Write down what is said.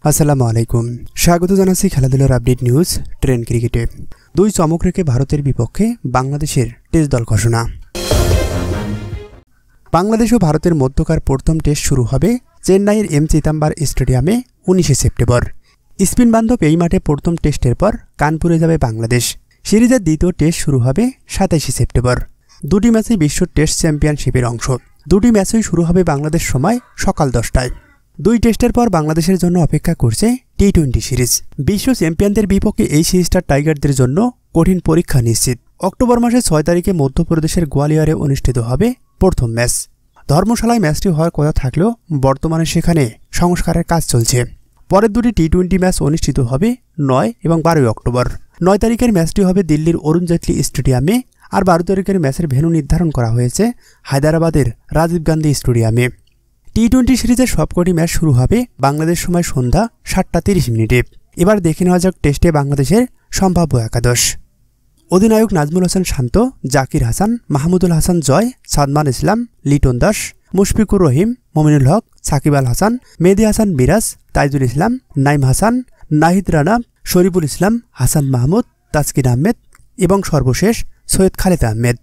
আসসালামু আলাইকুম। স্বাগত জানাচ্ছি খেলাধুলার আপডেট নিউজ ট্রেন ক্রিকেটে। দুই চমক রেখে ভারতের বিপক্ষে বাংলাদেশের টেস্ট দল ঘোষণা। বাংলাদেশ ও ভারতের মধ্যকার প্রথম টেস্ট শুরু হবে চেন্নাইয়ের এম চিদাম্বর স্টেডিয়ামে 19 সেপ্টেম্বর। স্পিন বান্ধব এই মাঠে প্রথম টেস্টের পর কানপুরে যাবে বাংলাদেশ। সিরিজের দ্বিতীয় টেস্ট শুরু হবে 27 সেপ্টেম্বর। দুটি ম্যাচই বিশ্ব টেস্ট চ্যাম্পিয়নশিপের অংশ। দুটি ম্যাচই শুরু হবে বাংলাদেশ সময় সকাল 10টায়। দুই টেস্টের পর বাংলাদেশের জন্য অপেক্ষা করছে টি-20 সিরিজ। বিশ্ব চ্যাম্পিয়নদের বিপক্ষে এই সিরিজটা টাইগারদের জন্য কঠিন পরীক্ষা নিশ্চিত। অক্টোবর মাসের 6 তারিখে মধ্যপ্রদেশের গোয়ালিয়রে অনুষ্ঠিত হবে প্রথম ম্যাচ। ধর্মশালায় ম্যাচটি হওয়ার কথা থাকলেও বর্তমানে সেখানে সংস্কারের কাজ চলছে। পরের দুটি টি-20 ম্যাচ অনুষ্ঠিত হবে 9 এবং 12 অক্টোবর। 9 তারিখের ম্যাচটি হবে দিল্লির অরুণ জেটলি স্টেডিয়ামে, আর 12 তারিখের ম্যাচের ভেন্যু নির্ধারণ করা হয়েছে হায়দ্রাবাদের রাজীব গান্ধী স্টেডিয়ামে। টি-20 সিরিজের সবকটি ম্যাচ শুরু হবে বাংলাদেশ সময় সন্ধ্যা 7:30। এবার দেখে নেওয়া যাক টেস্টে বাংলাদেশের সম্ভাব্য একাদশ। অধিনায়ক নাজমুল হাসান শান্ত, জাকির হাসান, মাহমুদুল হাসান জয়, সাদমান ইসলাম, লিটন দাস, মুশফিকুর রহিম, মমিনুল হক, সাকিব আল হাসান, মেহেদী হাসান মিরাজ, তাইজুল ইসলাম, নাইম হাসান, নাহিদ রানা, শরীফুল ইসলাম, হাসান মাহমুদ, তাসকিন আহমেদ এবং সর্বশেষ সৈয়দ খালেদ আহমেদ।